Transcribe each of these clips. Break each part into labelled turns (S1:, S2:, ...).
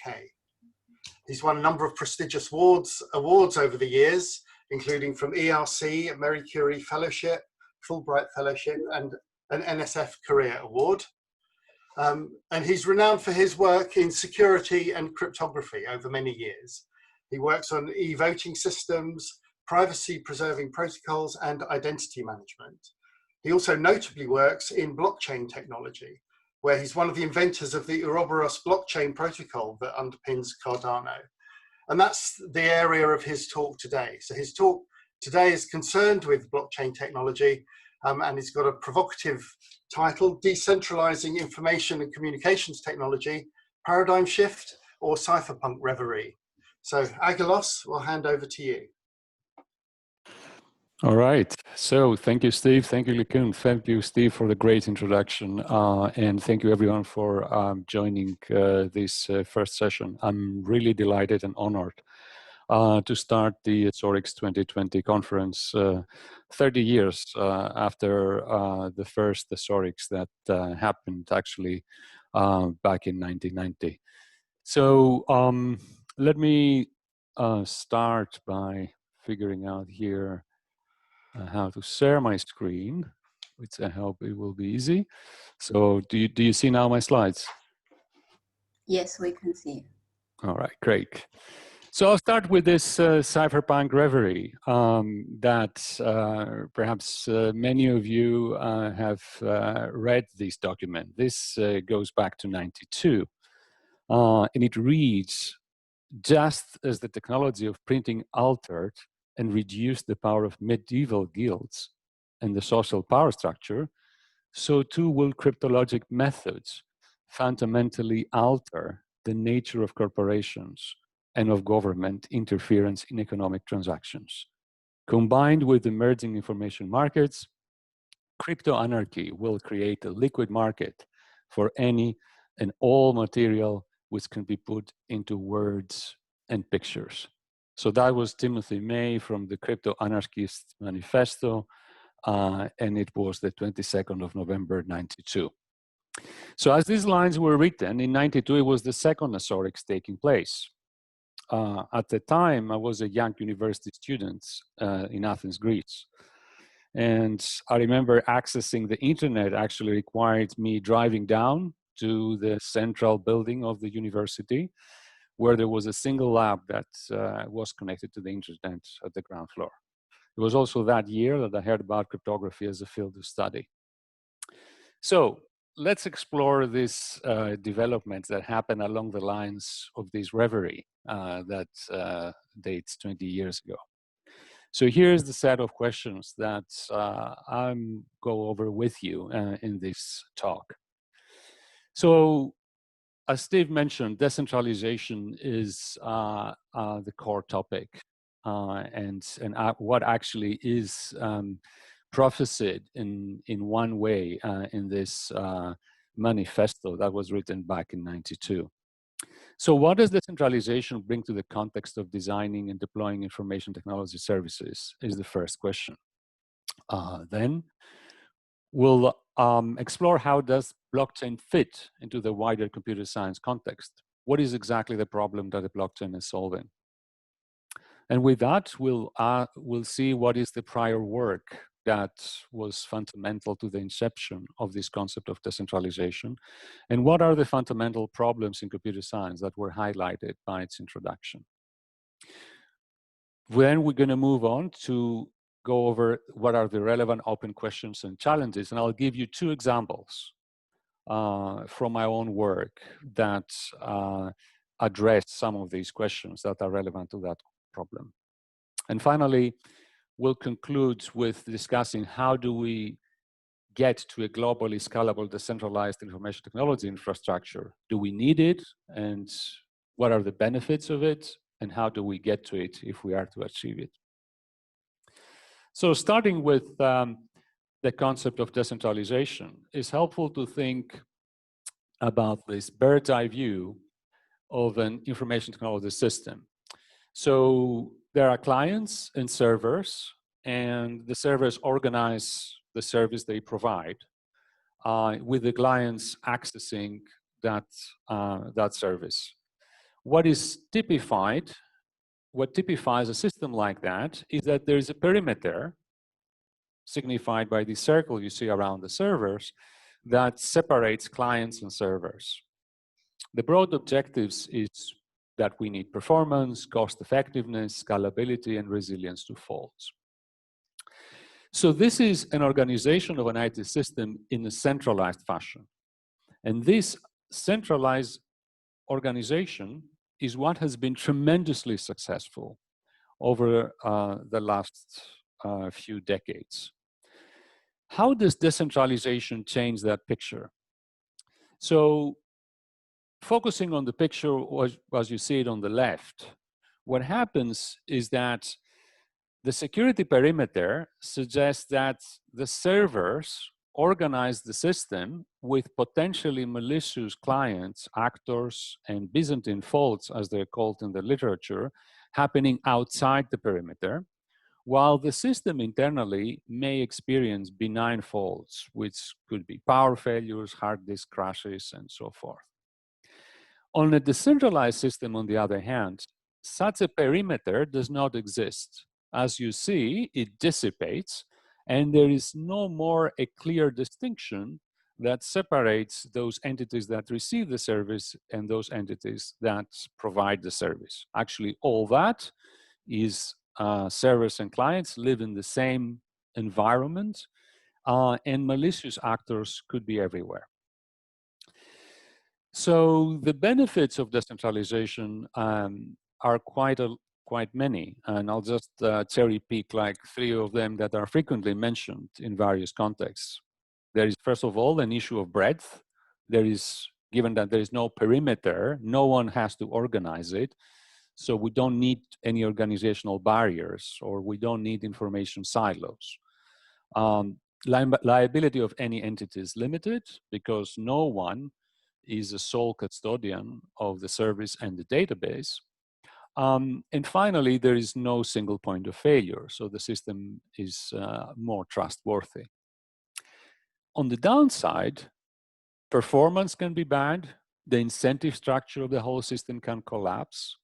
S1: UK. He's won a number of prestigious awards over the years, including from ERC, a Marie Curie Fellowship, Fulbright Fellowship, and an NSF Career Award. And he's renowned for his work in security and cryptography over many years. He works on e-voting systems, privacy-preserving protocols, and identity management. He also notably works in blockchain technology, where he's one of the inventors of the Ouroboros Blockchain protocol that underpins Cardano. And that's the area of his talk today. So his talk today is concerned with blockchain technology, and it's got a provocative title, Decentralizing Information and Communications Technology, Paradigm Shift or Cypherpunk Reverie. So Aggelos, we'll hand over to you.
S2: All right. So thank you, Steve. Thank you, Likun. Thank you, Steve, for the great introduction. And thank you, everyone, for joining this first session. I'm really delighted and honored to start the Zorix 2020 conference 30 years after the first Zorix that happened actually back in 1990. So let me start by figuring out here how to share my screen, which I hope it will be easy. So do you see now my slides?
S3: Yes, we can see.
S2: All right, great. So I'll start with this Cypherpunk Reverie that perhaps many of you have read this document. This goes back to '92, and it reads, just as the technology of printing altered and reduced the power of medieval guilds and the social power structure, so too will cryptologic methods fundamentally alter the nature of corporations and of government interference in economic transactions. Combined with emerging information markets, crypto anarchy will create a liquid market for any and all material which can be put into words and pictures. So that was Timothy May from the Crypto Anarchist Manifesto, and it was the 22nd of November, '92. So as these lines were written, in '92, it was the second Zorix taking place. At the time, I was a young university student in Athens, Greece. And I remember accessing the internet actually required me driving down to the central building of the university, where there was a single lab that was connected to the internet at the ground floor. It was also that year that I heard about cryptography as a field of study. So let's explore this development that happened along the lines of this reverie that dates 20 years ago. So here's the set of questions that I'm go over with you in this talk. So as Steve mentioned, decentralization is the core topic, and what actually is prophesied in one way in this manifesto that was written back in '92. So what does decentralization bring to the context of designing and deploying information technology services is the first question. Then we'll explore how does blockchain fit into the wider computer science context. What is exactly the problem that the blockchain is solving? And with that, we'll see what is the prior work that was fundamental to the inception of this concept of decentralization, and what are the fundamental problems in computer science that were highlighted by its introduction. Then we're going to move on to go over what are the relevant open questions and challenges, and I'll give you two examples from my own work that address some of these questions that are relevant to that problem. And finally, we'll conclude with discussing how do we get to a globally scalable, decentralized information technology infrastructure. Do we need it? And what are the benefits of it? And how do we get to it if we are to achieve it? So starting with the concept of decentralization, it's helpful to think about this bird's eye view of an information technology system. So there are clients and servers, and the servers organize the service they provide, with the clients accessing that service. What typifies a system like that is that there is a perimeter signified by the circle you see around the servers that separates clients and servers. The broad objectives is that we need performance, cost effectiveness, scalability, and resilience to faults. So this is an organization of an IT system in a centralized fashion. And this centralized organization is what has been tremendously successful over the last few decades. How does decentralization change that picture? So focusing on the picture as you see it on the left, what happens is that the security perimeter suggests that the servers organize the system with potentially malicious clients, actors, and Byzantine faults, as they're called in the literature, happening outside the perimeter, while the system internally may experience benign faults, which could be power failures, hard disk crashes, and so forth. On a decentralized system, on the other hand, such a perimeter does not exist. As you see, it dissipates, and there is no more a clear distinction that separates those entities that receive the service and those entities that provide the service. Actually, all that is servers and clients live in the same environment, and malicious actors could be everywhere. So the benefits of decentralization are quite many, and I'll just cherry pick like 3 of them that are frequently mentioned in various contexts. There is, first of all, an issue of breadth. There is, given that there is no perimeter, no one has to organize it, so we don't need any organizational barriers, or we don't need information silos. Liability of any entity is limited because no one is a sole custodian of the service and the database. And finally, there is no single point of failure, so the system is more trustworthy. On the downside, performance can be bad, the incentive structure of the whole system can collapse,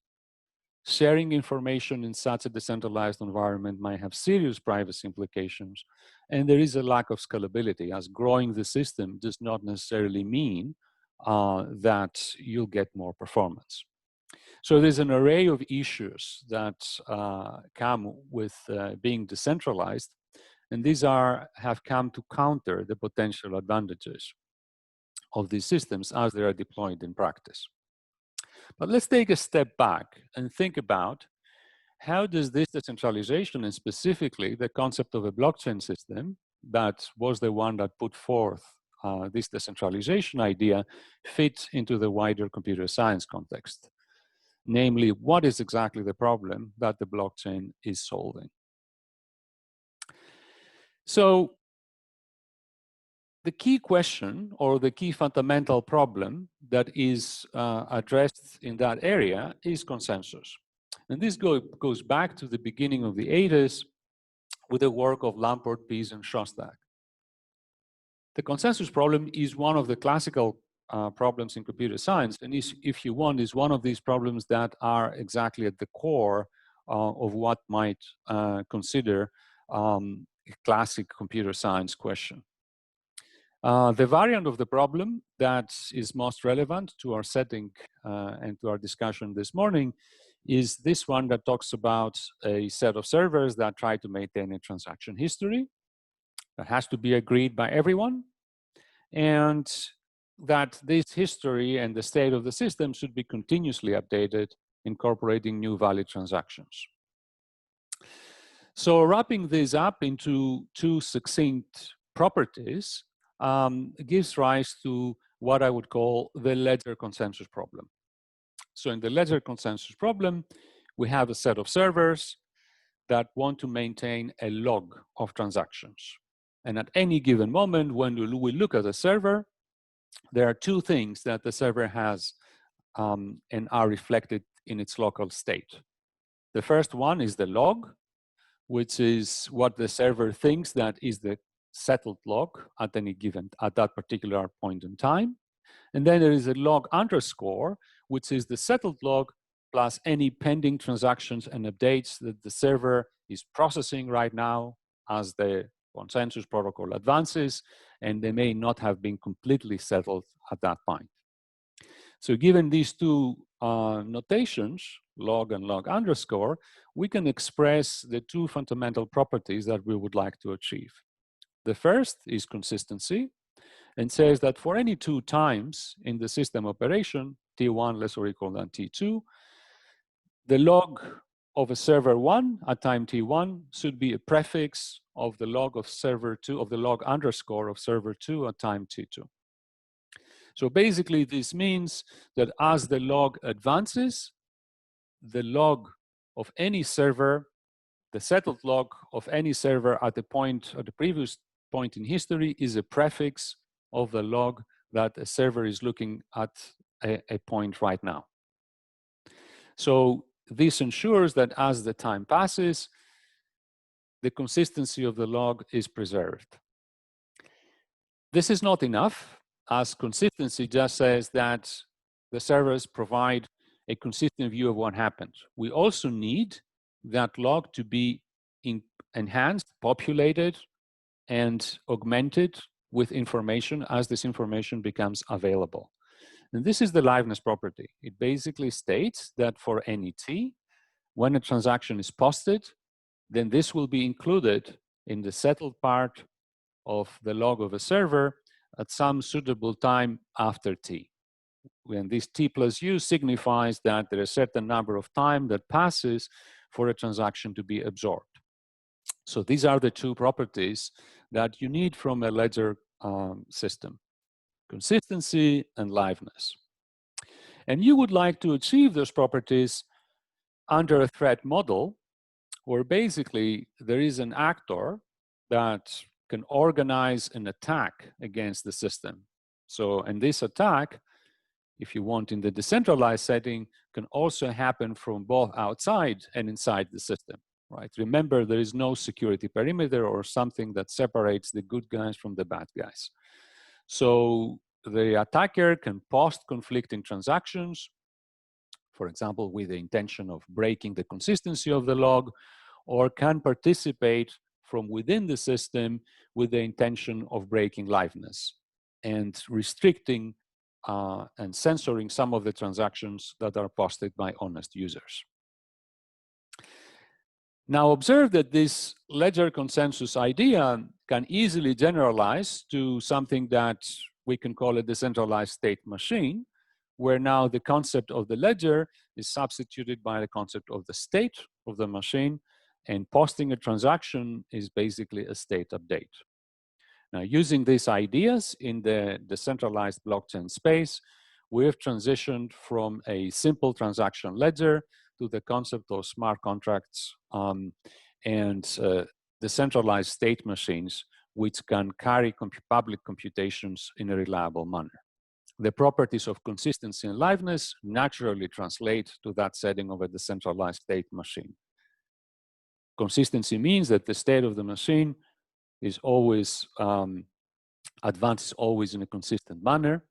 S2: sharing information in such a decentralized environment might have serious privacy implications, and there is a lack of scalability, as growing the system does not necessarily mean that you'll get more performance. So there's an array of issues that come with being decentralized, and these have come to counter the potential advantages of these systems as they are deployed in practice. But let's take a step back and think about how does this decentralization, and specifically the concept of a blockchain system that was the one that put forth this decentralization idea, fit into the wider computer science context. Namely, what is exactly the problem that the blockchain is solving? So the key question, or the key fundamental problem that is addressed in that area is consensus. And this goes back to the beginning of the 80s with the work of Lamport, Pease, and Shostak. The consensus problem is one of the classical problems in computer science, and if you want, is one of these problems that are exactly at the core of what might consider a classic computer science question. The variant of the problem that is most relevant to our setting and to our discussion this morning is this one that talks about a set of servers that try to maintain a transaction history that has to be agreed by everyone, and that this history and the state of the system should be continuously updated, incorporating new valid transactions. So wrapping this up into 2 succinct properties gives rise to what I would call the ledger consensus problem. So in the ledger consensus problem, we have a set of servers that want to maintain a log of transactions. And at any given moment, when we look at a server, there are 2 things that the server has and are reflected in its local state. The first one is the log, which is what the server thinks that is the settled log at that particular point in time. And then there is a log underscore, which is the settled log plus any pending transactions and updates that the server is processing right now as the consensus protocol advances, and they may not have been completely settled at that point. So given these two notations, log and log underscore, we can express the two fundamental properties that we would like to achieve. The first is consistency, and says that for any two times in the system operation, T1 less or equal than T2, the log of a server 1 at time T1 should be a prefix of the log of server 2, of the log underscore of server 2 at time T2. So basically this means that as the log advances, the log of any server, the settled log of any server at the point, at the previous point in history, is a prefix of the log that a server is looking at a point right now. So this ensures that as the time passes, the consistency of the log is preserved. This is not enough, as consistency just says that the servers provide a consistent view of what happened. We also need that log to be enhanced, populated, and augmented with information as this information becomes available. And this is the liveness property. It basically states that for any T, when a transaction is posted, then this will be included in the settled part of the log of a server at some suitable time after T. When this T plus U signifies that there is a certain number of time that passes for a transaction to be absorbed. So these are the two properties that you need from a ledger system: consistency and liveness. And you would like to achieve those properties under a threat model, where basically there is an actor that can organize an attack against the system. So, and this attack, if you want in the decentralized setting, can also happen from both outside and inside the system, right? Remember, there is no security perimeter or something that separates the good guys from the bad guys. So the attacker can post conflicting transactions, for example, with the intention of breaking the consistency of the log, or can participate from within the system with the intention of breaking liveness and restricting and censoring some of the transactions that are posted by honest users. Now observe that this ledger consensus idea can easily generalize to something that we can call a decentralized state machine, where now the concept of the ledger is substituted by the concept of the state of the machine, and posting a transaction is basically a state update. Now, using these ideas in the decentralized blockchain space, we have transitioned from a simple transaction ledger to the concept of smart contracts and decentralized state machines, which can carry public computations in a reliable manner. The properties of consistency and liveness naturally translate to that setting of a decentralized state machine. Consistency means that the state of the machine is always, advances always in a consistent manner,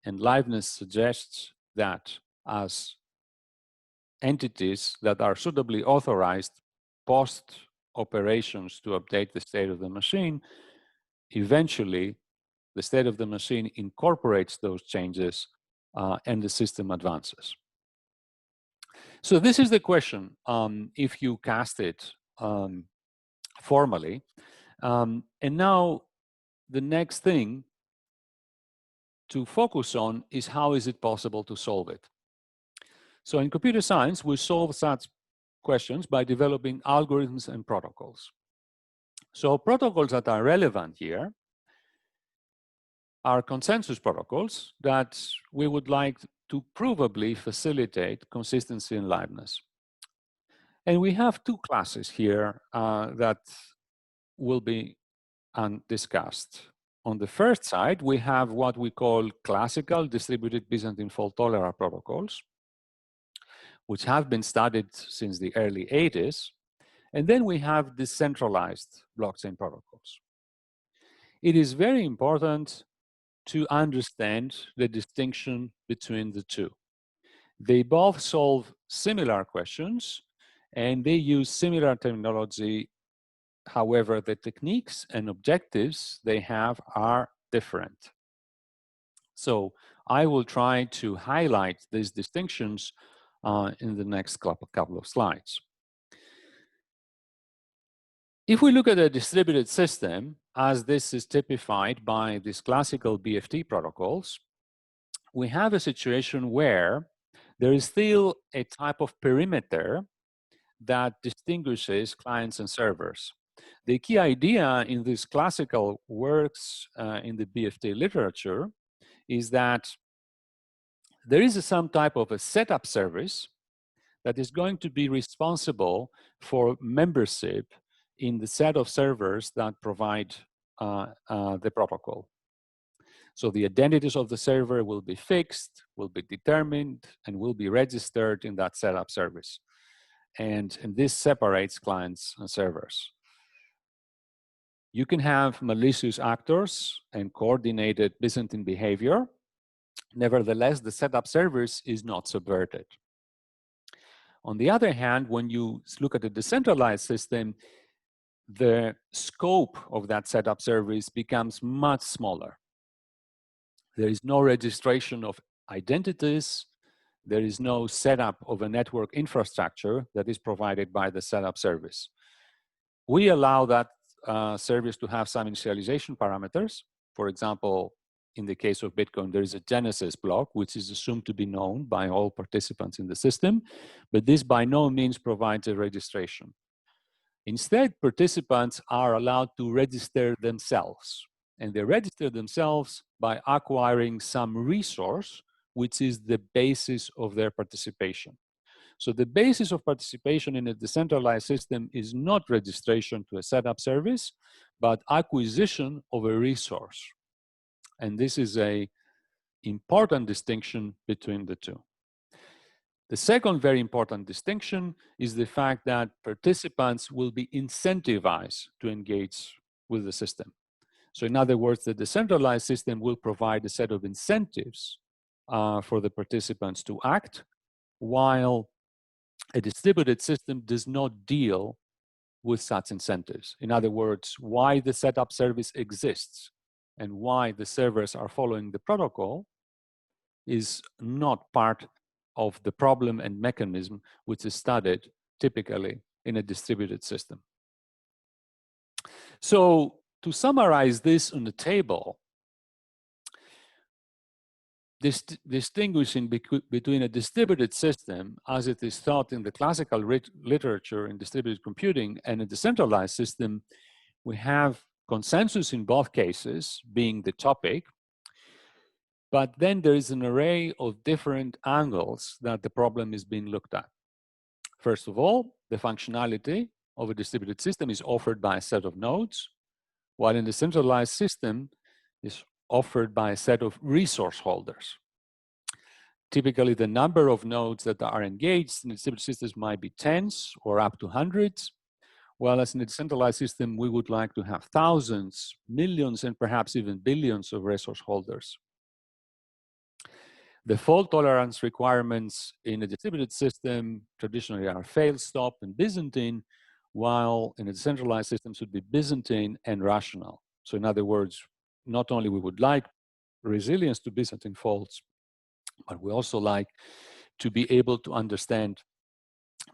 S2: and liveness suggests that as entities that are suitably authorized post operations to update the state of the machine, eventually the state of the machine incorporates those changes and the system advances. So this is the question, if you cast it formally. And now the next thing to focus on is how is it possible to solve it. So in computer science, we solve such questions by developing algorithms and protocols. So protocols that are relevant here are consensus protocols that we would like to provably facilitate consistency and liveness. And we have two classes here that will be discussed. On the first side, we have what we call classical distributed Byzantine fault-tolerant protocols, which have been studied since the early 80s. And then we have decentralized blockchain protocols. It is very important to understand the distinction between the two. They both solve similar questions and they use similar terminology. However, the techniques and objectives they have are different. So I will try to highlight these distinctions in the next couple of slides. If we look at a distributed system, as this is typified by these classical BFT protocols, we have a situation where there is still a type of perimeter that distinguishes clients and servers. The key idea in these classical works in the BFT literature is that there is some type of a setup service that is going to be responsible for membership in the set of servers that provide the protocol. So the identities of the server will be fixed, will be determined, and will be registered in that setup service. And this separates clients and servers. You can have malicious actors and coordinated Byzantine behavior. Nevertheless, the setup service is not subverted. On the other hand, when you look at a decentralized system, the scope of that setup service becomes much smaller. There is no registration of identities. There is no setup of a network infrastructure that is provided by the setup service. We allow that service to have some initialization parameters. For example, in the case of Bitcoin, there is a genesis block, which is assumed to be known by all participants in the system, but this by no means provides a registration. Instead, participants are allowed to register themselves, and they register themselves by acquiring some resource, which is the basis of their participation. So the basis of participation in a decentralized system is not registration to a setup service, but acquisition of a resource. And this is an important distinction between the two. The second very important distinction is the fact that participants will be incentivized to engage with the system. So in other words, the decentralized system will provide a set of incentives for the participants to act, while a distributed system does not deal with such incentives. In other words, why the setup service exists and why the servers are following the protocol is not part of the problem and mechanism which is studied typically in a distributed system. So to summarize this on the table, distinguishing between a distributed system as it is thought in the classical literature in distributed computing and a decentralized system, we have consensus in both cases being the topic, but then there is an array of different angles that the problem is being looked at. First of all, the functionality of a distributed system is offered by a set of nodes, while in the centralized system is offered by a set of resource holders. Typically, the number of nodes that are engaged in distributed systems might be tens or up to hundreds, whereas in a decentralized system, we would like to have thousands, millions, and perhaps even billions of resource holders. The fault tolerance requirements in a distributed system traditionally are fail, stop, and Byzantine, while in a decentralized system should be Byzantine and rational. So in other words, not only we would like resilience to Byzantine faults, but we also like to be able to understand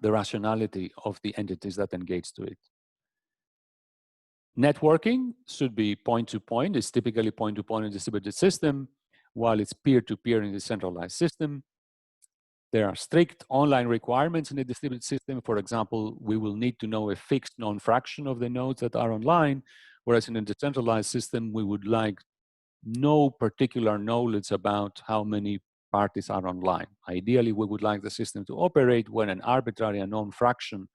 S2: the rationality of the entities that engage to it. Networking should be point-to-point. It's typically point-to-point in a distributed system, while it's peer-to-peer in a decentralized system. There are strict online requirements in a distributed system. For example, we will need to know a fixed known fraction of the nodes that are online, whereas in a decentralized system, we would like no particular knowledge about how many parties are online. Ideally, we would like the system to operate when an arbitrary unknown fraction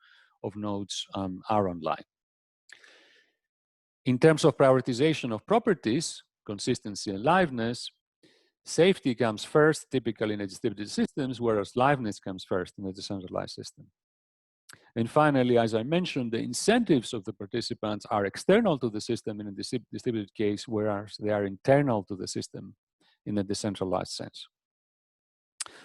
S2: of nodes are online. In terms of prioritization of properties, consistency and liveness, safety comes first, typically in a distributed systems, whereas liveness comes first in a decentralized system. And finally, as I mentioned, the incentives of the participants are external to the system in a distributed case, whereas they are internal to the system in a decentralized sense.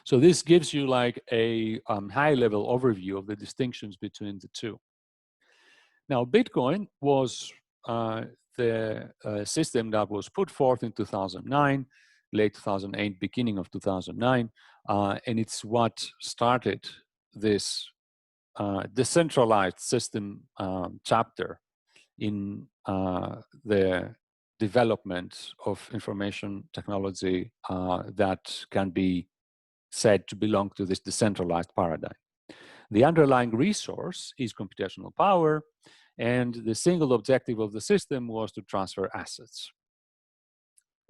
S2: So this gives you like a high-level overview of the distinctions between the two. Now, Bitcoin was the system that was put forth in 2009, late 2008, beginning of 2009, and it's what started this decentralized system chapter in the development of information technology that can be said to belong to this decentralized paradigm. The underlying resource is computational power, and the single objective of the system was to transfer assets.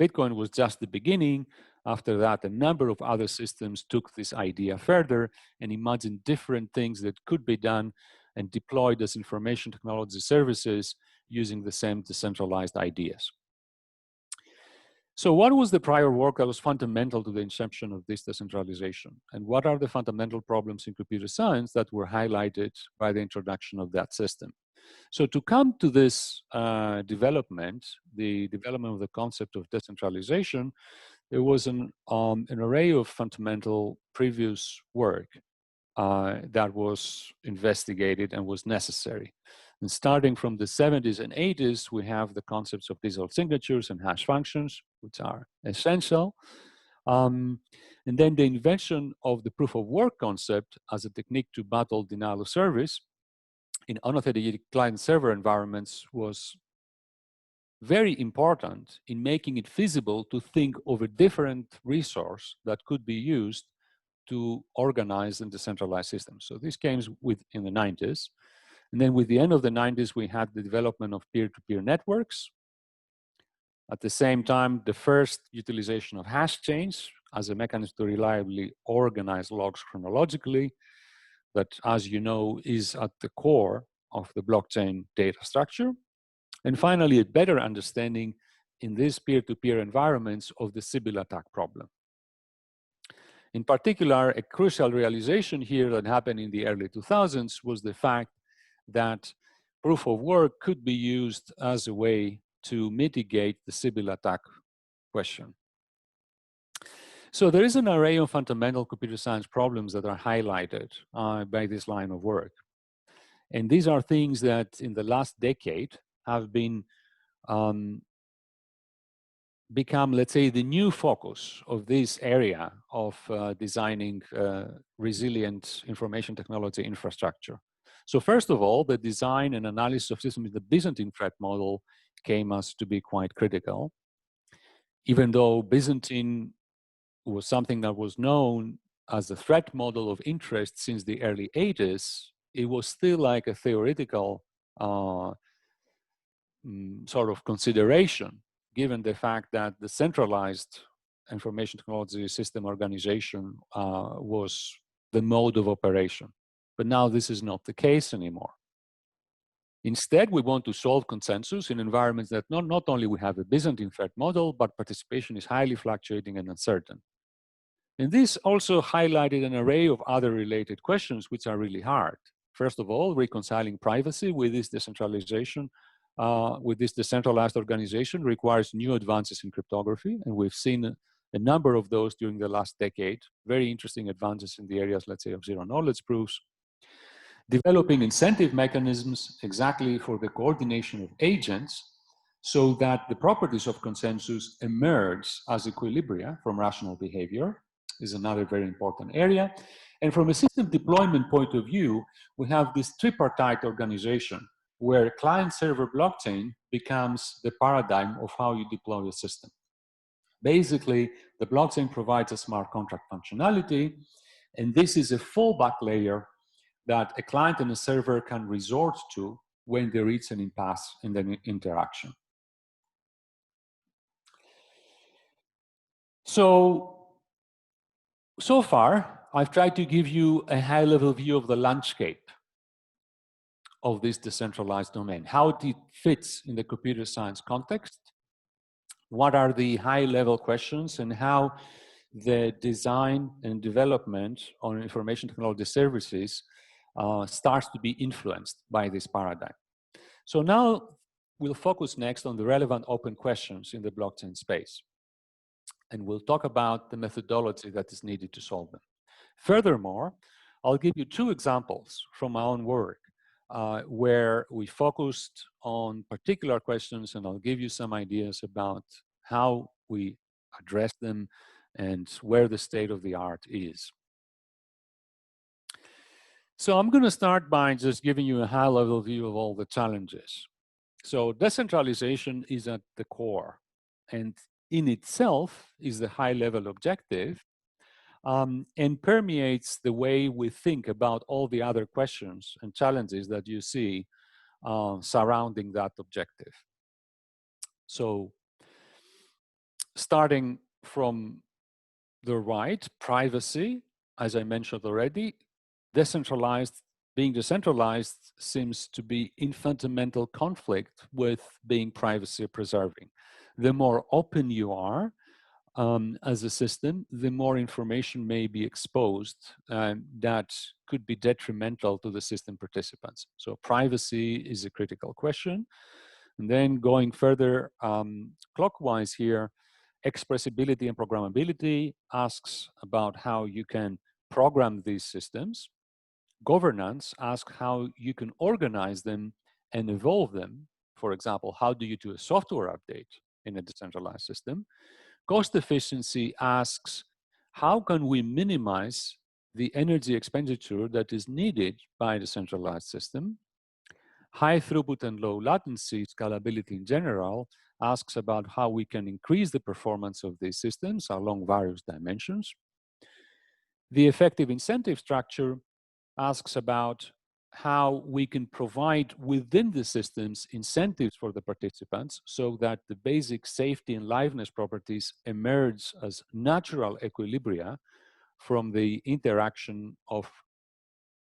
S2: Bitcoin was just the beginning. After that, a number of other systems took this idea further and imagined different things that could be done and deployed as information technology services using the same decentralized ideas. So what was the prior work that was fundamental to the inception of this decentralization? And what are the fundamental problems in computer science that were highlighted by the introduction of that system? So to come to this development, the development of the concept of decentralization, there was an array of fundamental previous work that was investigated and was necessary. And starting from the 70s and 80s, we have the concepts of digital signatures and hash functions, which are essential. And then the invention of the proof of work concept as a technique to battle denial of service in unauthenticated client-server environments was very important in making it feasible to think of a different resource that could be used to organize and decentralize systems. So this came in the 90s. And then with the end of the 90s, we had the development of peer-to-peer networks. At the same time, the first utilization of hash chains as a mechanism to reliably organize logs chronologically, that, as you know, is at the core of the blockchain data structure. And finally, a better understanding in these peer-to-peer environments of the Sybil attack problem. In particular, a crucial realization here that happened in the early 2000s was the fact that proof of work could be used as a way to mitigate the Sybil attack question. So there is an array of fundamental computer science problems that are highlighted by this line of work. And these are things that in the last decade have been become, let's say, the new focus of this area of designing resilient information technology infrastructure. So first of all, the design and analysis of systems in the Byzantine threat model came as to be quite critical. Even though Byzantine was something that was known as a threat model of interest since the early 80s, it was still like a theoretical sort of consideration, given the fact that the centralized information technology system organization was the mode of operation. But now this is not the case anymore. Instead, we want to solve consensus in environments that not only we have a Byzantine threat model, but participation is highly fluctuating and uncertain. And this also highlighted an array of other related questions, which are really hard. First of all, reconciling privacy with this decentralization, with this decentralized organization requires new advances in cryptography. And we've seen a number of those during the last decade, very interesting advances in the areas, let's say, of zero knowledge proofs. Developing incentive mechanisms exactly for the coordination of agents so that the properties of consensus emerge as equilibria from rational behavior is another very important area. And from a system deployment point of view, we have this tripartite organization where client-server blockchain becomes the paradigm of how you deploy a system. Basically, the blockchain provides a smart contract functionality, and this is a fallback layer that a client and a server can resort to when they reach an impasse in the interaction. So far, I've tried to give you a high-level view of the landscape of this decentralized domain, how it fits in the computer science context, what are the high-level questions, and how the design and development on information technology services starts to be influenced by this paradigm. So now we'll focus next on the relevant open questions in the blockchain space. And we'll talk about the methodology that is needed to solve them. Furthermore, I'll give you two examples from my own work where we focused on particular questions, and I'll give you some ideas about how we address them and where the state of the art is. So I'm going to start by just giving you a high-level view of all the challenges. So decentralization is at the core, and in itself is the high-level objective, and permeates the way we think about all the other questions and challenges that you see surrounding that objective. So starting from the right, privacy, as I mentioned already, being decentralized seems to be in fundamental conflict with being privacy preserving. The more open you are as a system, the more information may be exposed that could be detrimental to the system participants. So privacy is a critical question. And then going further clockwise here, expressibility and programmability asks about how you can program these systems. Governance asks how you can organize them and evolve them. For example, how do you do a software update in a decentralized system? Cost efficiency asks, how can we minimize the energy expenditure that is needed by a decentralized system? High throughput and low latency scalability in general asks about how we can increase the performance of these systems along various dimensions. The effective incentive structure asks about how we can provide within the systems incentives for the participants so that the basic safety and liveness properties emerge as natural equilibria from the interaction of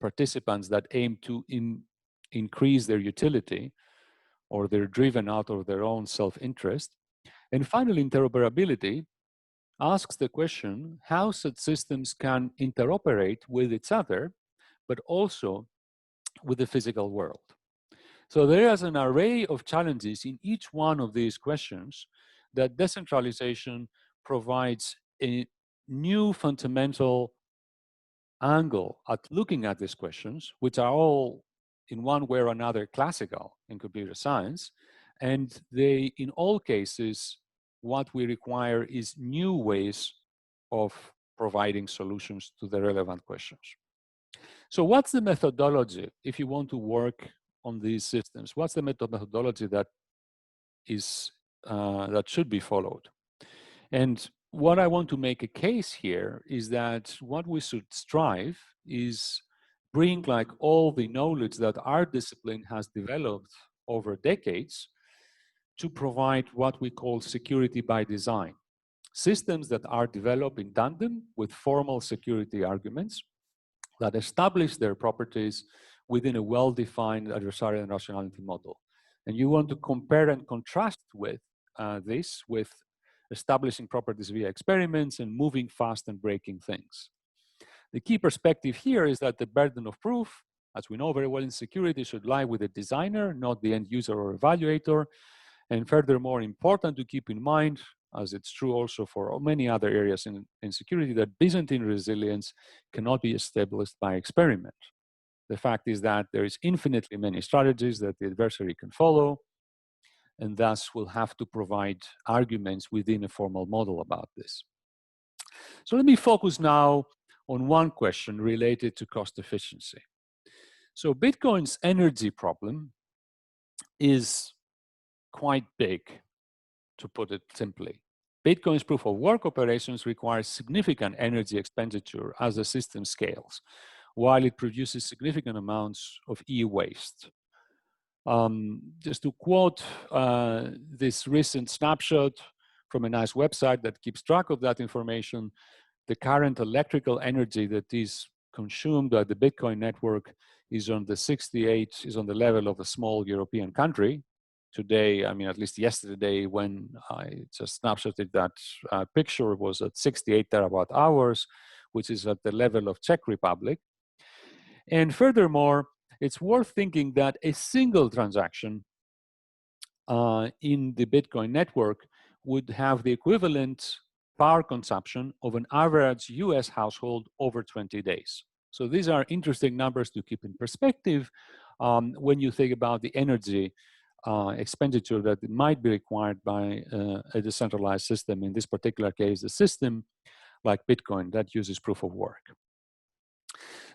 S2: participants that aim to increase their utility, or they're driven out of their own self-interest. And finally, interoperability asks the question how such systems can interoperate with each other, but also with the physical world. So there is an array of challenges in each one of these questions that decentralization provides a new fundamental angle at looking at these questions, which are all in one way or another classical in computer science. And they, in all cases, what we require is new ways of providing solutions to the relevant questions. So what's the methodology if you want to work on these systems? What's the methodology that is that should be followed? And what I want to make a case here is that what we should strive is bring like all the knowledge that our discipline has developed over decades to provide what we call security by design. Systems that are developed in tandem with formal security arguments that establish their properties within a well-defined adversarial and rationality model. And you want to compare and contrast with this with establishing properties via experiments and moving fast and breaking things. The key perspective here is that the burden of proof, as we know very well in security, should lie with the designer, not the end user or evaluator. And furthermore, important to keep in mind, as it's true also for many other areas in security, that Byzantine resilience cannot be established by experiment. The fact is that there is infinitely many strategies that the adversary can follow, and thus will have to provide arguments within a formal model about this. So let me focus now on one question related to cost efficiency. So Bitcoin's energy problem is quite big, to put it simply. Bitcoin's proof of work operations require significant energy expenditure as the system scales, while it produces significant amounts of e-waste. Just to quote this recent snapshot from a nice website that keeps track of that information, the current electrical energy that is consumed by the Bitcoin network is on the level of a small European country. Today, I mean, at least yesterday when I just snapshotted that picture, it was at 68 terawatt hours, which is at the level of Czech Republic. And furthermore, it's worth thinking that a single transaction in the Bitcoin network would have the equivalent power consumption of an average US household over 20 days. So these are interesting numbers to keep in perspective when you think about the energy expenditure that might be required by a decentralized system. In this particular case, the system like Bitcoin that uses proof of work.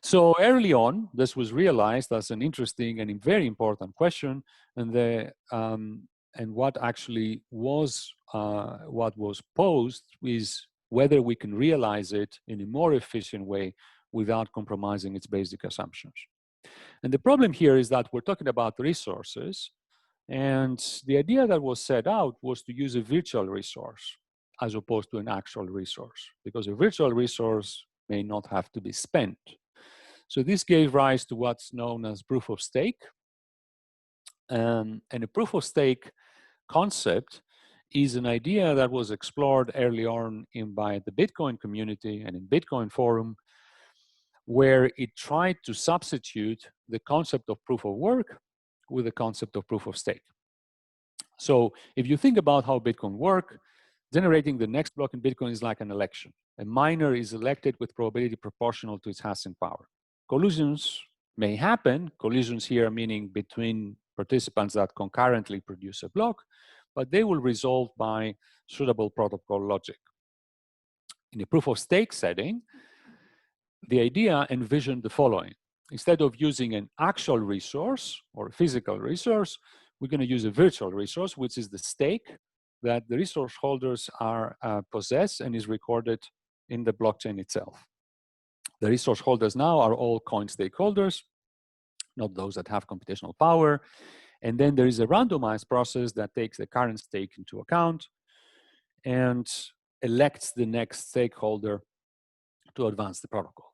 S2: So early on, this was realized as an interesting and very important question, and what actually was what was posed is whether we can realize it in a more efficient way without compromising its basic assumptions. And the problem here is that we're talking about resources, and the idea that was set out was to use a virtual resource as opposed to an actual resource, because a virtual resource may not have to be spent. So this gave rise to what's known as proof of stake. And a proof of stake concept is an idea that was explored early on by the Bitcoin community and in Bitcoin forum, where it tried to substitute the concept of proof of work with the concept of proof of stake. So if you think about how Bitcoin works, generating the next block in Bitcoin is like an election. A miner is elected with probability proportional to its hashing power. Collisions may happen, collisions here meaning between participants that concurrently produce a block, but they will resolve by suitable protocol logic. In a proof of stake setting, the idea envisioned the following. Instead of using an actual resource or a physical resource, we're going to use a virtual resource, which is the stake that the resource holders are possess and is recorded in the blockchain itself. The resource holders now are all coin stakeholders, not those that have computational power. And then there is a randomized process that takes the current stake into account and elects the next stakeholder to advance the protocol.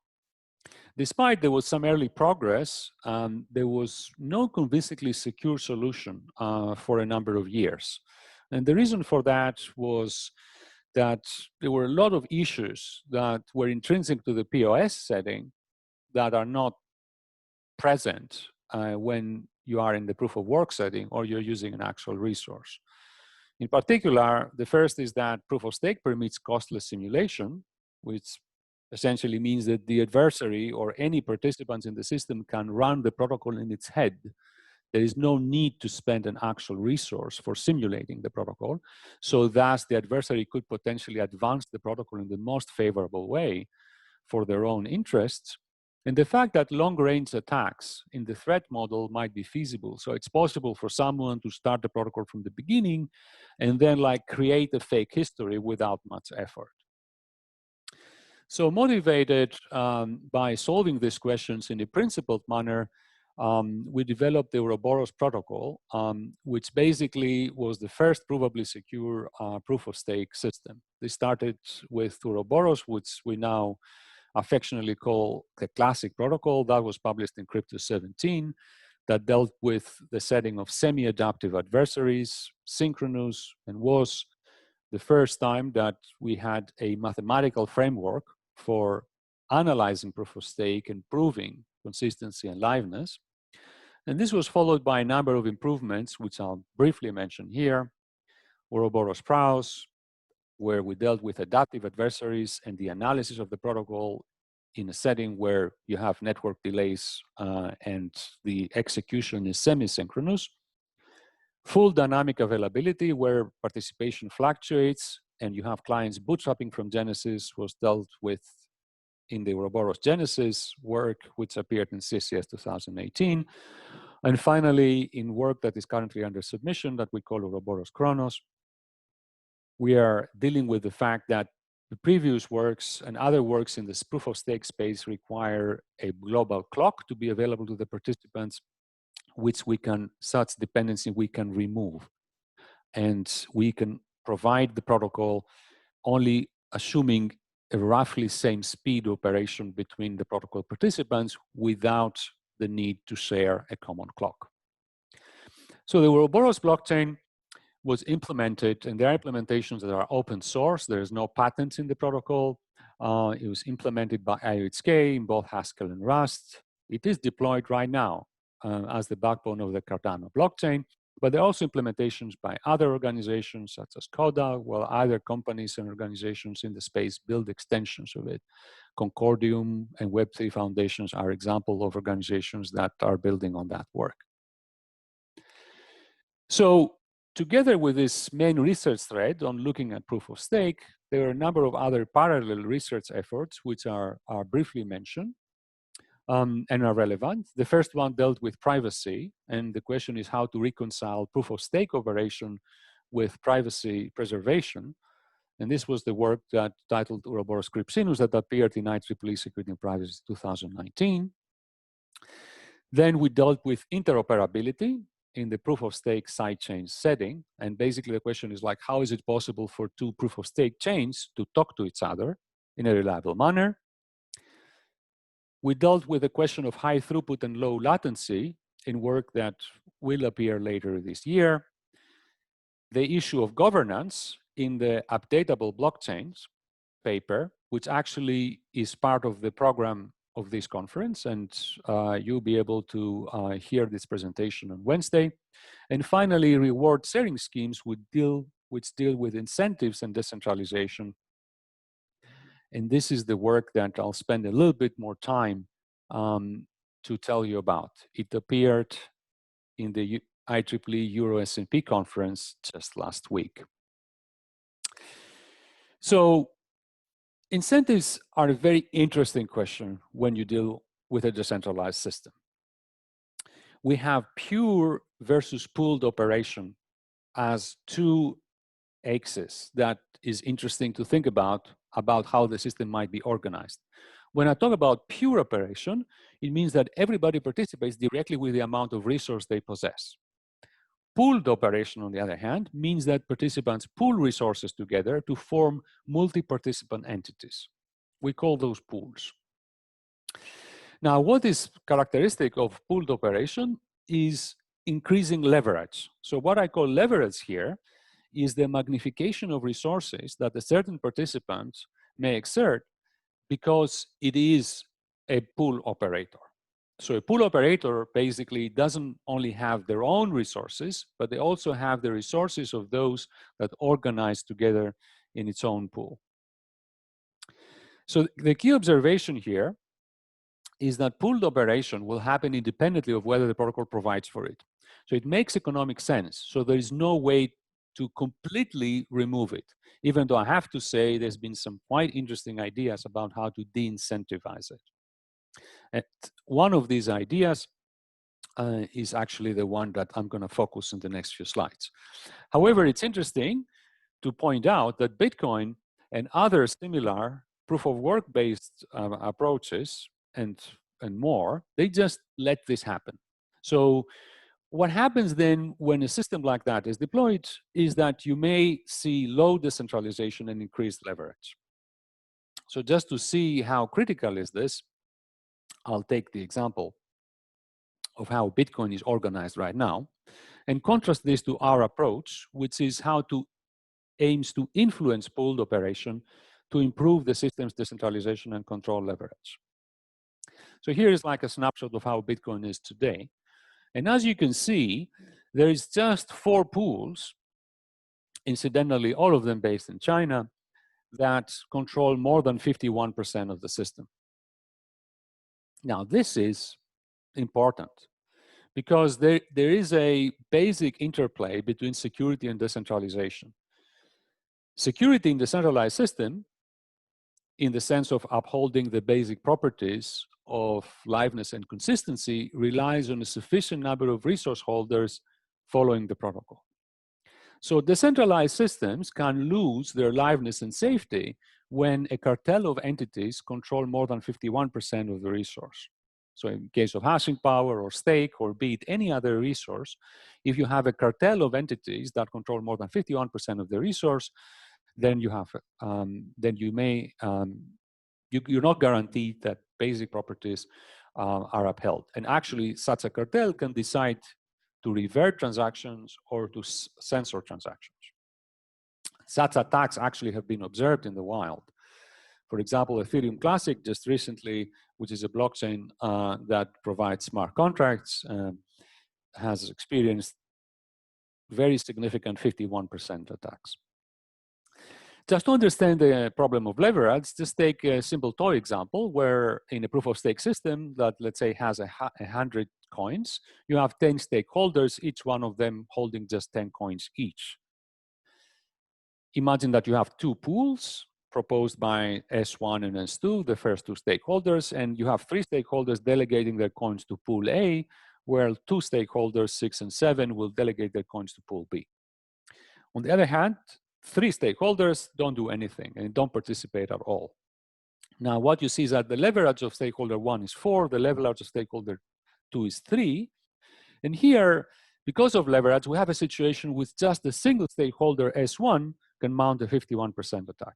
S2: Despite there was some early progress, there was no convincingly secure solution for a number of years. And the reason for that was that there were a lot of issues that were intrinsic to the POS setting that are not present when you are in the proof of work setting or you're using an actual resource. In particular, the first is that proof of stake permits costless simulation, which essentially means that the adversary or any participants in the system can run the protocol in its head. There is no need to spend an actual resource for simulating the protocol. So thus the adversary could potentially advance the protocol in the most favorable way for their own interests. And the fact that long-range attacks in the threat model might be feasible. So it's possible for someone to start the protocol from the beginning and then like create a fake history without much effort. So motivated by solving these questions in a principled manner, we developed the Ouroboros protocol, which basically was the first provably secure proof of stake system. This started with Ouroboros, which we now affectionately call the classic protocol. That was published in Crypto 17, that dealt with the setting of semi-adaptive adversaries, synchronous, and was the first time that we had a mathematical framework for analyzing proof of stake and proving consistency and liveness. And this was followed by a number of improvements, which I'll briefly mention here. Ouroboros Praus, where we dealt with adaptive adversaries and the analysis of the protocol in a setting where you have network delays and the execution is semi-synchronous. Full dynamic availability, where participation fluctuates and you have clients bootstrapping from Genesis, was dealt with in the Ouroboros Genesis work, which appeared in CCS 2018. And finally, in work that is currently under submission that we call Ouroboros Chronos, we are dealing with the fact that the previous works and other works in this proof of stake space require a global clock to be available to the participants, which we can, such dependency we can remove. And we can provide the protocol only assuming a roughly same speed operation between the protocol participants without the need to share a common clock. So the Ouroboros blockchain was implemented, and there are implementations that are open source. There's no patents in the protocol. It was implemented by IOHK in both Haskell and Rust. It is deployed right now as the backbone of the Cardano blockchain. but there are also implementations by other organizations such as CODA, while other companies and organizations in the space build extensions of it. Concordium and Web3 foundations are examples of organizations that are building on that work. So together with this main research thread on looking at proof of stake, there are a number of other parallel research efforts which are briefly mentioned and are relevant. The first one dealt with privacy, and the question is how to reconcile proof of stake operation with privacy preservation. And this was the work that titled Ouroboros Blockchain that appeared in IEEE Security and Privacy 2019. Then we dealt with interoperability in the proof of stake sidechain setting. And basically the question is like, how is it possible for two proof of stake chains to talk to each other in a reliable manner? We dealt with the question of high throughput and low latency in work that will appear later this year. The issue of governance in the updatable blockchains paper, which actually is part of the program of this conference, and you'll be able to hear this presentation on Wednesday. And finally, reward sharing schemes which deal with incentives and decentralization. And this is the work that I'll spend a little bit more time to tell you about. It appeared in the IEEE Euro S&P conference just last week. So incentives are a very interesting question when you deal with a decentralized system. We have pure versus pooled operation as two axes that is interesting to think about how the system might be organized. When I talk about pure operation, it means that everybody participates directly with the amount of resource they possess. Pooled operation, on the other hand, means that participants pool resources together to form multi-participant entities. We call those pools. Now, what is characteristic of pooled operation is increasing leverage. So what I call leverage here is the magnification of resources that a certain participant may exert because it is a pool operator. So a pool operator basically doesn't only have their own resources, but they also have the resources of those that organize together in its own pool. So the key observation here is that pooled operation will happen independently of whether the protocol provides for it. So it makes economic sense. So there is no way to completely remove it, even though I have to say there's been some quite interesting ideas about how to de-incentivize it. And one of these ideas is actually the one that I'm going to focus on the next few slides. However, it's interesting to point out that Bitcoin and other similar proof of work based approaches and more, they just let this happen. So what happens then when a system like that is deployed is that you may see low decentralization and increased leverage. So just to see how critical is this, I'll take the example of how Bitcoin is organized right now and contrast this to our approach, which is how to aims to influence pooled operation to improve the system's decentralization and control leverage. So here is like a snapshot of how Bitcoin is today. And as you can see, there is just 4 pools, incidentally, all of them based in China, that control more than 51% of the system. Now, this is important because there is a basic interplay between security and decentralization. Security in the decentralized system, in the sense of upholding the basic properties of liveness and consistency, relies on a sufficient number of resource holders following the protocol. So decentralized systems can lose their liveness and safety when a cartel of entities control more than 51% of the resource. So in case of hashing power or stake or be it any other resource, if you have a cartel of entities that control more than 51% of the resource, then you have, you're not guaranteed that basic properties are upheld. And actually, such a cartel can decide to revert transactions or to censor transactions. Such attacks actually have been observed in the wild. For example, Ethereum Classic just recently, which is a blockchain that provides smart contracts, has experienced very significant 51% attacks. Just to understand the problem of leverage, just take a simple toy example where in a proof of stake system that, let's say, has 100 coins, you have 10 stakeholders, each one of them holding just 10 coins each. Imagine that you have two pools proposed by S1 and S2, the first two stakeholders, and you have three stakeholders delegating their coins to pool A, where two stakeholders, 6 and 7, will delegate their coins to pool B. On the other hand, three stakeholders don't do anything and don't participate at all. Now, what you see is that the leverage of stakeholder 1 is 4, the leverage of stakeholder 2 is 3. And here, because of leverage, we have a situation with just a single stakeholder S1 can mount a 51% attack.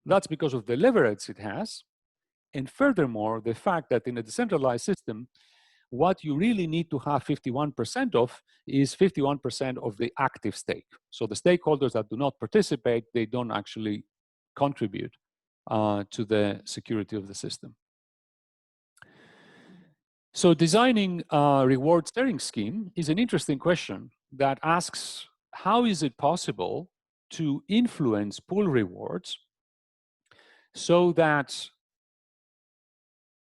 S2: That's because of the leverage it has. And furthermore, the fact that in a decentralized system, what you really need to have 51% of is 51% of the active stake. So the stakeholders that do not participate, they don't actually contribute to the security of the system. So designing a reward sharing scheme is an interesting question that asks, how is it possible to influence pool rewards so that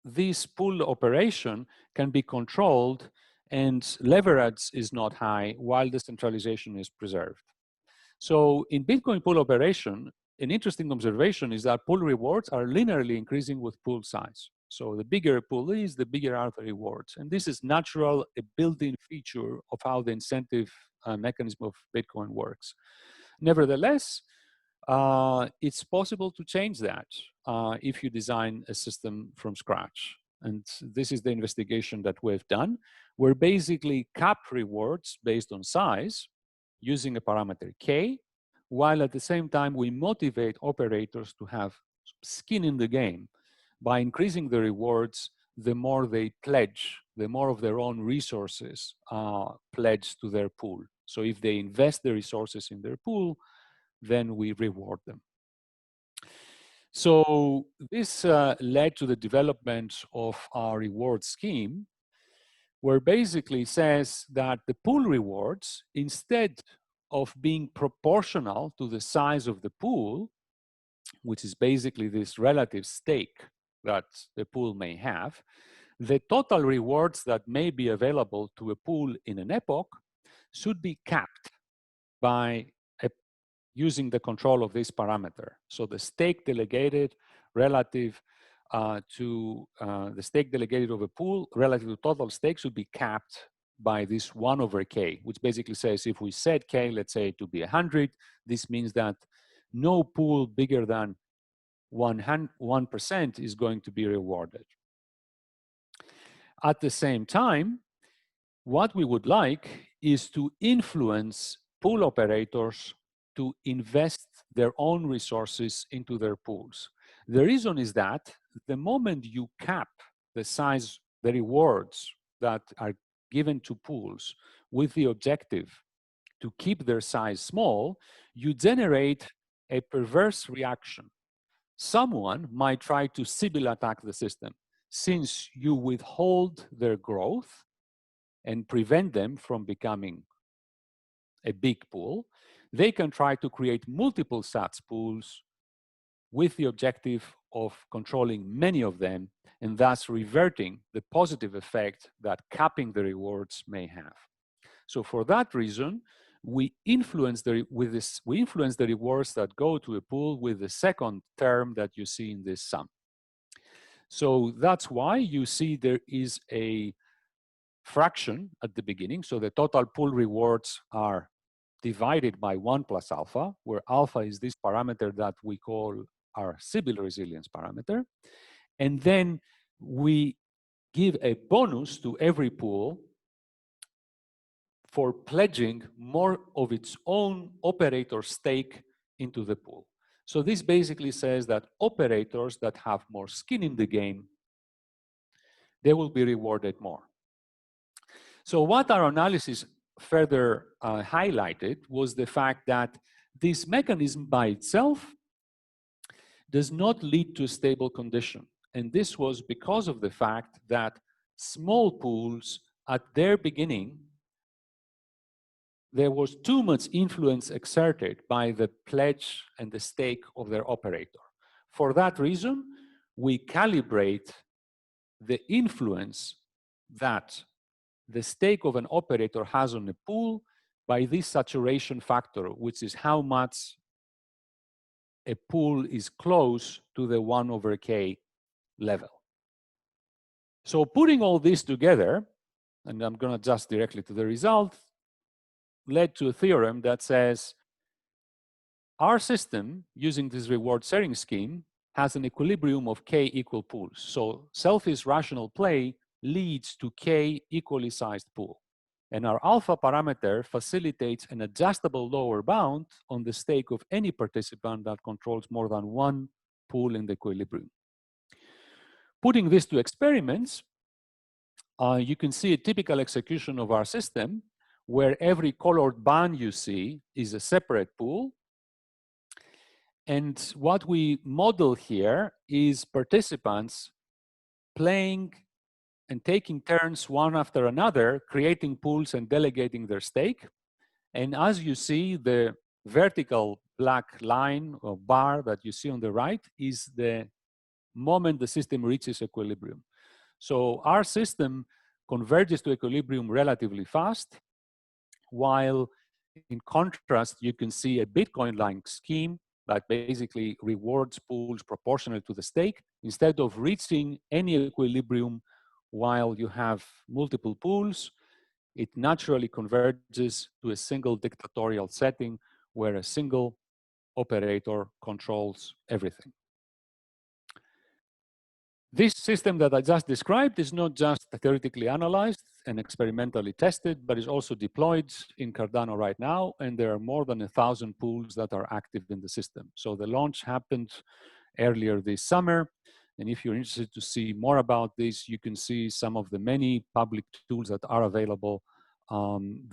S2: this pool operation can be controlled and leverage is not high while decentralization is preserved? So in Bitcoin pool operation, an interesting observation is that pool rewards are linearly increasing with pool size. So the bigger a pool is, the bigger are the rewards. And this is natural, a built-in feature of how the incentive mechanism of Bitcoin works. Nevertheless, it's possible to change that if you design a system from scratch. And this is the investigation that we've done. We're basically cap rewards based on size using a parameter K, while at the same time we motivate operators to have skin in the game by increasing the rewards. The more they pledge, the more of their own resources pledge to their pool. So if they invest the resources in their pool, then we reward them. So this led to the development of our reward scheme, where basically says that the pool rewards, instead of being proportional to the size of the pool, which is basically this relative stake that the pool may have, the total rewards that may be available to a pool in an epoch should be capped by using the control of this parameter. So the stake delegated relative to the stake delegated of a pool relative to total stake should be capped by this 1 over K, which basically says if we set K, let's say to be 100, this means that no pool bigger than 1% is going to be rewarded. At the same time, what we would like is to influence pool operators to invest their own resources into their pools. The reason is that the moment you cap the size, the rewards that are given to pools with the objective to keep their size small, you generate a perverse reaction. Someone might try to Sybil attack the system. Since you withhold their growth and prevent them from becoming a big pool, they can try to create multiple such pools with the objective of controlling many of them and thus reverting the positive effect that capping the rewards may have. So for that reason, we influence the rewards that go to a pool with the second term that you see in this sum. So that's why you see there is a fraction at the beginning. So the total pool rewards are divided by 1 plus alpha, where alpha is this parameter that we call our Sybil resilience parameter. And then we give a bonus to every pool for pledging more of its own operator stake into the pool. So this basically says that operators that have more skin in the game, they will be rewarded more. So what our analysis further highlighted was the fact that this mechanism by itself does not lead to a stable condition. And this was because of the fact that small pools at their beginning there was too much influence exerted by the pledge and the stake of their operator. For that reason, we calibrate the influence that the stake of an operator has on a pool by this saturation factor, which is how much a pool is close to the 1/k level. So putting all this together, and I'm going to adjust directly to the result, led to a theorem that says our system, using this reward sharing scheme, has an equilibrium of k equal pools. So selfish rational play leads to k equally sized pool. And our alpha parameter facilitates an adjustable lower bound on the stake of any participant that controls more than one pool in the equilibrium. Putting this to experiments, you can see a typical execution of our system where every colored band you see is a separate pool. And what we model here is participants playing and taking turns one after another, creating pools and delegating their stake. And as you see, the vertical black line or bar that you see on the right is the moment the system reaches equilibrium. So our system converges to equilibrium relatively fast, while in contrast, you can see a Bitcoin-like scheme that basically rewards pools proportional to the stake. Instead of reaching any equilibrium while you have multiple pools, it naturally converges to a single dictatorial setting where a single operator controls everything. This system that I just described is not just theoretically analyzed and experimentally tested, but is also deployed in Cardano right now, and there are more than 1,000 pools that are active in the system. So the launch happened earlier this summer, and if you're interested to see more about this, you can see some of the many public tools that are available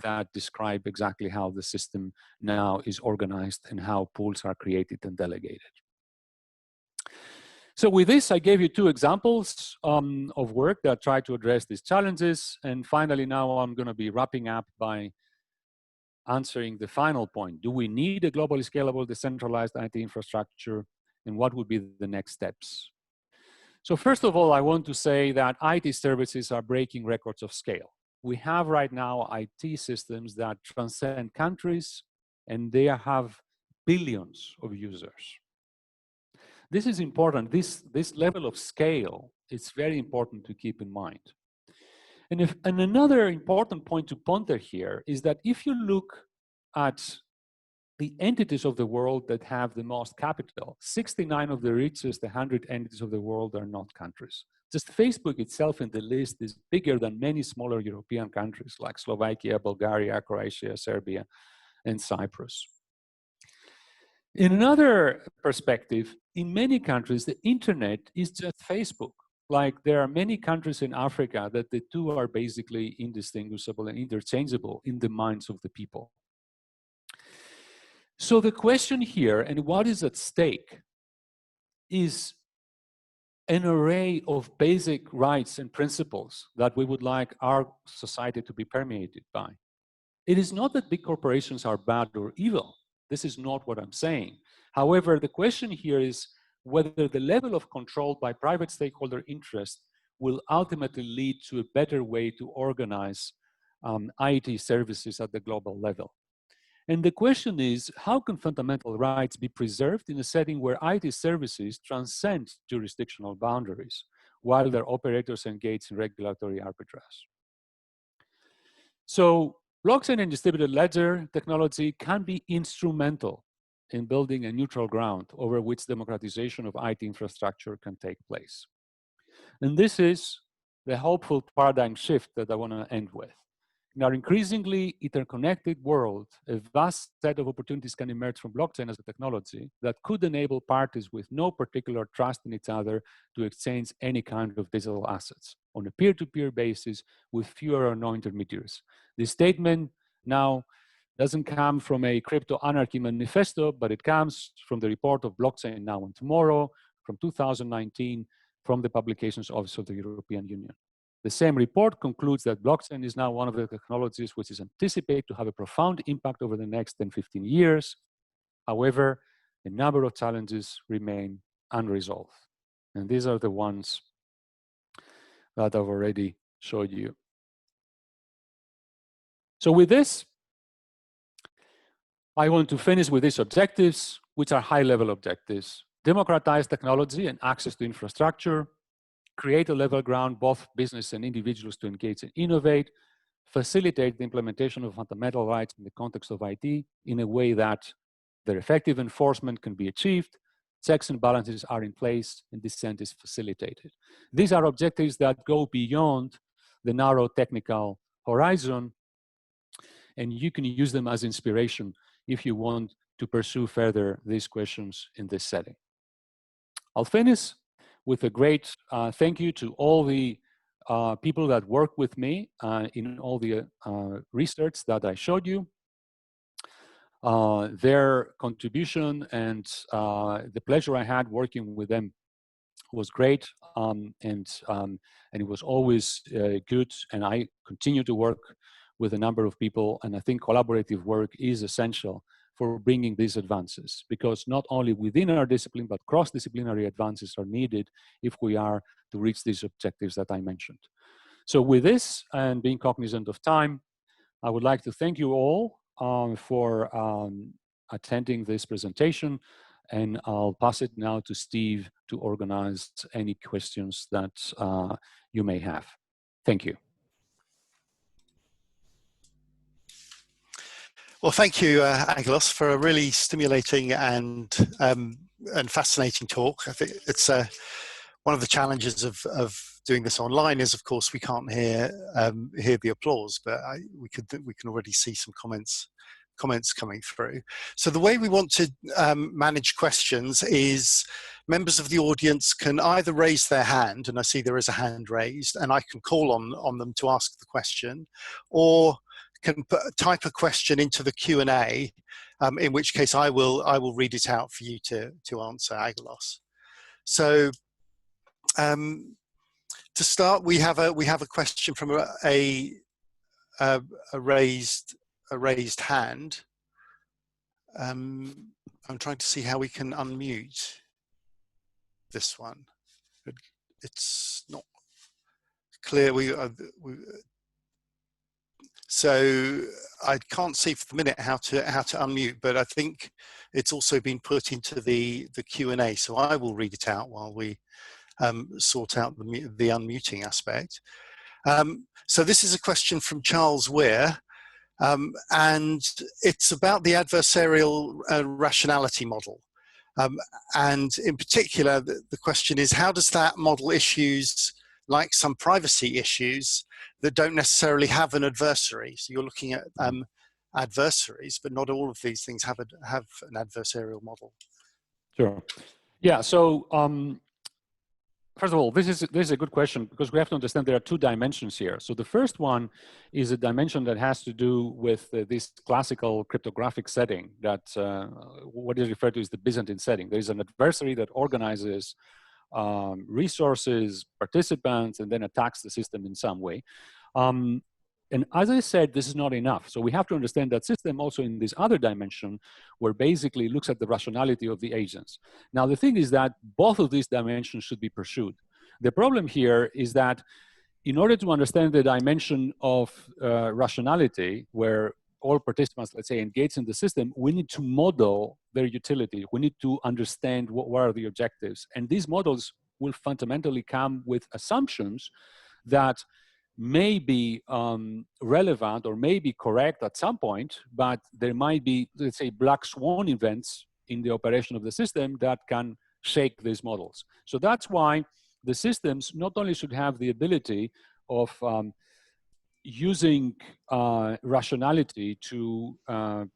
S2: that describe exactly how the system now is organized and how pools are created and delegated. So with this, I gave you two examples of work that try to address these challenges. And finally, now I'm going to be wrapping up by answering the final point. Do we need a globally scalable, decentralized IT infrastructure? And what would be the next steps? So first of all, I want to say that IT services are breaking records of scale. We have right now IT systems that transcend countries, and they have billions of users. This is important. This level of scale is very important to keep in mind. And another important point to ponder here is that if you look at the entities of the world that have the most capital, 69 of the richest 100 entities of the world are not countries. Just Facebook itself in the list is bigger than many smaller European countries like Slovakia, Bulgaria, Croatia, Serbia, and Cyprus. In another perspective, in many countries, the internet is just Facebook. Like there are many countries in Africa that the two are basically indistinguishable and interchangeable in the minds of the people. So the question here, and what is at stake, is an array of basic rights and principles that we would like our society to be permeated by. It is not that big corporations are bad or evil. This is not what I'm saying. However, the question here is whether the level of control by private stakeholder interest will ultimately lead to a better way to organize IT services at the global level. And the question is, how can fundamental rights be preserved in a setting where IT services transcend jurisdictional boundaries while their operators engage in regulatory arbitrage? So blockchain and distributed ledger technology can be instrumental in building a neutral ground over which democratization of IT infrastructure can take place. And this is the hopeful paradigm shift that I want to end with. In our increasingly interconnected world, a vast set of opportunities can emerge from blockchain as a technology that could enable parties with no particular trust in each other to exchange any kind of digital assets on a peer-to-peer basis with fewer or no intermediaries. This statement now doesn't come from a crypto anarchy manifesto, but it comes from the report of Blockchain Now and Tomorrow from 2019 from the Publications Office of the European Union. The same report concludes that blockchain is now one of the technologies which is anticipated to have a profound impact over the next 10, 15 years. However, a number of challenges remain unresolved. And these are the ones that I've already showed you. So with this, I want to finish with these objectives, which are high-level objectives. Democratize technology and access to infrastructure, create a level ground, both business and individuals to engage and innovate, facilitate the implementation of fundamental rights in the context of IT in a way that their effective enforcement can be achieved, checks and balances are in place, and dissent is facilitated. These are objectives that go beyond the narrow technical horizon, and you can use them as inspiration if you want to pursue further these questions in this setting. I'll finish with a great thank you to all the people that work with me in all the research that I showed you. Their contribution and the pleasure I had working with them was great, and it was always good, and I continue to work with a number of people, and I think collaborative work is essential for bringing these advances, because not only within our discipline, but cross-disciplinary advances are needed if we are to reach these objectives that I mentioned. So with this, and being cognizant of time, I would like to thank you all for attending this presentation, and I'll pass it now to Steve to organize any questions that you may have. Thank you.
S1: Well, thank you, Aggelos, for a really stimulating and fascinating talk. I think it's one of the challenges of doing this online is, of course, we can't hear the applause, but we can already see some comments coming through. So the way we want to manage questions is members of the audience can either raise their hand, and I see there is a hand raised, and I can call on them to ask the question, or can type a question into the Q&A, in which case I will read it out for you to answer, Aggelos. So to start, we have a question from a raised hand. I'm trying to see how we can unmute this one. It's not clear. So I can't see for the minute how to unmute, but I think it's also been put into the Q&A. So I will read it out while we sort out the unmuting aspect. So this is a question from Charles Weir, and it's about the adversarial rationality model. And in particular, the question is, how does that model issues like some privacy issues that don't necessarily have an adversary? So you're looking at adversaries, but not all of these things have an adversarial model.
S2: Sure. Yeah. So first of all, this is a good question, because we have to understand there are two dimensions here. So the first one is a dimension that has to do with this classical cryptographic setting that what is referred to as the Byzantine setting. There is an adversary that organizes resources, participants, and then attacks the system in some way. And as I said, this is not enough. So we have to understand that system also in this other dimension, where basically looks at the rationality of the agents. Now, the thing is that both of these dimensions should be pursued. The problem here is that in order to understand the dimension of rationality, where all participants, let's say, engage in the system, we need to model their utility. We need to understand what are the objectives. And these models will fundamentally come with assumptions that may be relevant or may be correct at some point, but there might be, let's say, black swan events in the operation of the system that can shake these models. So that's why the systems not only should have the ability of using rationality to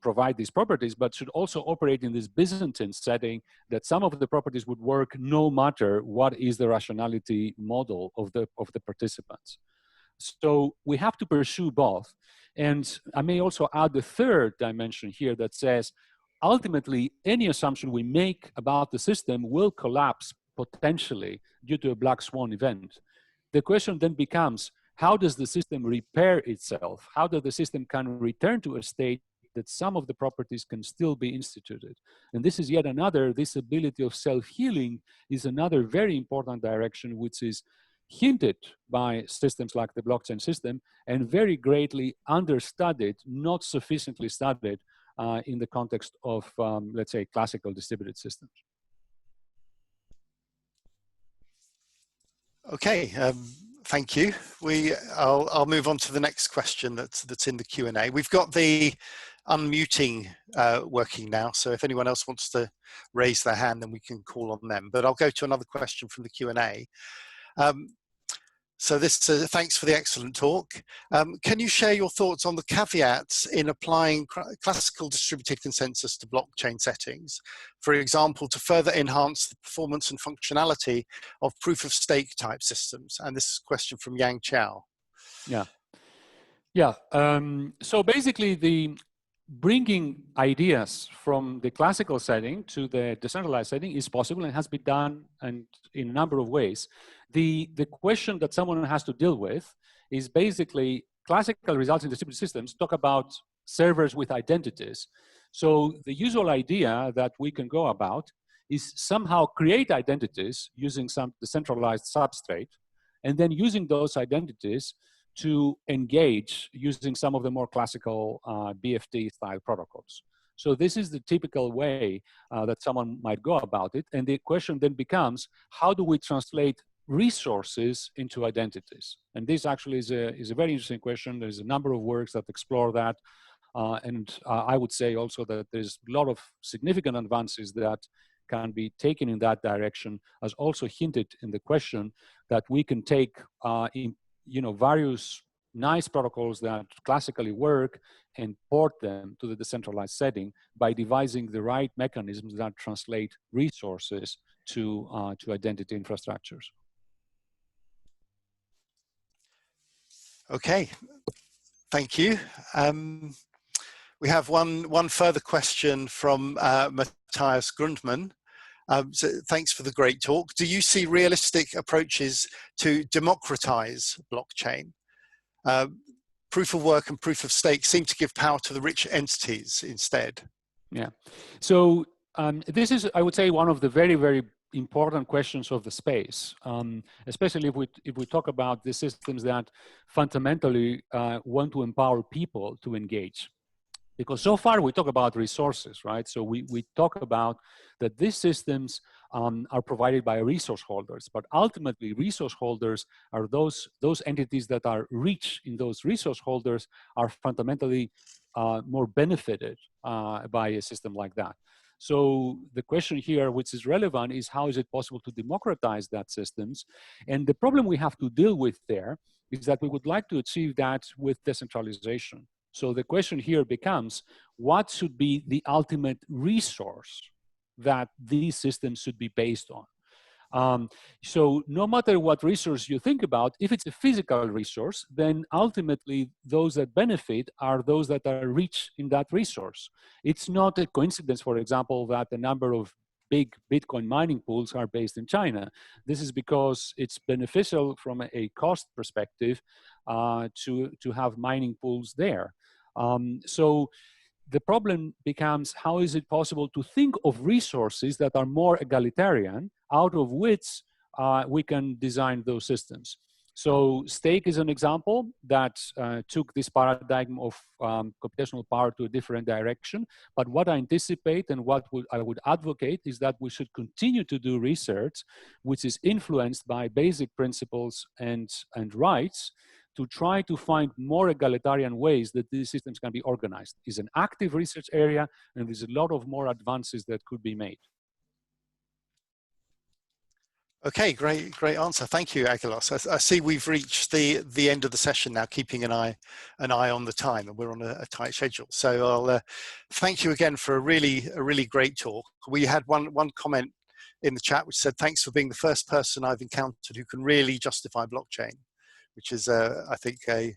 S2: provide these properties, but should also operate in this Byzantine setting that some of the properties would work no matter what is the rationality model of the participants. So we have to pursue both. And I may also add the third dimension here that says, ultimately, any assumption we make about the system will collapse potentially due to a black swan event. the question then becomes, how does the system repair itself? How does the system can return to a state that some of the properties can still be instituted? And this is yet another, this ability of self-healing is another very important direction, which is hinted by systems like the blockchain system and very greatly understudied, not sufficiently studied in the context of, let's say, classical distributed systems.
S4: Okay, thank you. I'll move on to the next question that's in the Q&A. We've got the unmuting working now, so if anyone else wants to raise their hand, then we can call on them. But I'll go to another question from the Q&A. So this thanks for the excellent talk. Can you share your thoughts on the caveats in applying classical distributed consensus to blockchain settings? For example, to further enhance the performance and functionality of proof of stake type systems. And this is a question from Yang Chao.
S2: Yeah. So basically, the bringing ideas from the classical setting to the decentralized setting is possible and has been done and in a number of ways. The question that someone has to deal with is basically classical results in distributed systems talk about servers with identities. So the usual idea that we can go about is somehow create identities using some decentralized substrate and then using those identities to engage using some of the more classical BFT style protocols. So this is the typical way that someone might go about it. And the question then becomes, how do we translate resources into identities? And this actually is a very interesting question. There's a number of works that explore that. And I would say also that there's a lot of significant advances that can be taken in that direction, as also hinted in the question, that we can take various nice protocols that classically work and port them to the decentralized setting by devising the right mechanisms that translate resources to identity infrastructures.
S4: Okay, thank you. We have one further question from Matthias Grundmann. So thanks for the great talk. Do you see realistic approaches to democratize blockchain? Proof of work and proof of stake seem to give power to the rich entities instead.
S2: Yeah. So this is, I would say, one of the very, very important questions of the space, especially if we talk about the systems that fundamentally want to empower people to engage. Because so far we talk about resources, right? So we talk about that these systems are provided by resource holders, but ultimately resource holders are those entities that are rich in those resource holders are fundamentally more benefited by a system like that. So the question here, which is relevant, is how is it possible to democratize that systems? And the problem we have to deal with there is that we would like to achieve that with decentralization. So the question here becomes, what should be the ultimate resource that these systems should be based on? So no matter what resource you think about, if it's a physical resource, then ultimately those that benefit are those that are rich in that resource. It's not a coincidence, for example, that a number of big Bitcoin mining pools are based in China. This is because it's beneficial from a cost perspective to have mining pools there. So the problem becomes, how is it possible to think of resources that are more egalitarian, out of which we can design those systems? So stake is an example that took this paradigm of computational power to a different direction. But what I anticipate and what I would advocate is that we should continue to do research which is influenced by basic principles and rights to try to find more egalitarian ways that these systems can be organized. It's an active research area, and there's a lot of more advances that could be made.
S4: Okay, great answer. Thank you, Aggelos. I see we've reached the end of the session now, keeping an eye on the time, and we're on a tight schedule. So I'll thank you again for a really great talk. We had one comment in the chat which said, "Thanks for being the first person I've encountered who can really justify blockchain," which is, I think, a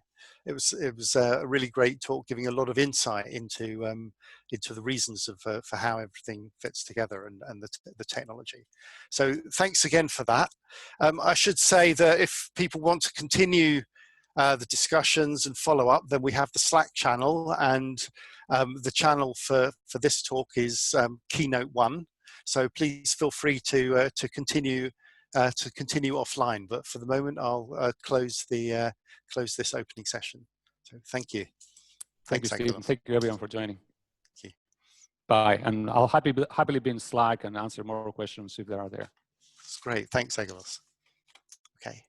S4: it was a really great talk, giving a lot of insight into the reasons of for how everything fits together and the technology. So thanks again for that. I should say that if people want to continue the discussions and follow up, then we have the Slack channel, and the channel for this talk is Keynote 1. So please feel free to continue offline. But for the moment, I'll close this opening session. So thank you.
S2: Thank you,
S4: Thanks,
S2: Steve.
S4: Aggelos.
S2: Thank you, everyone, for joining.
S4: Thank you.
S2: Bye. And I'll happily be in Slack and answer more questions if there are there.
S4: That's great. Thanks, Aggelos. Okay.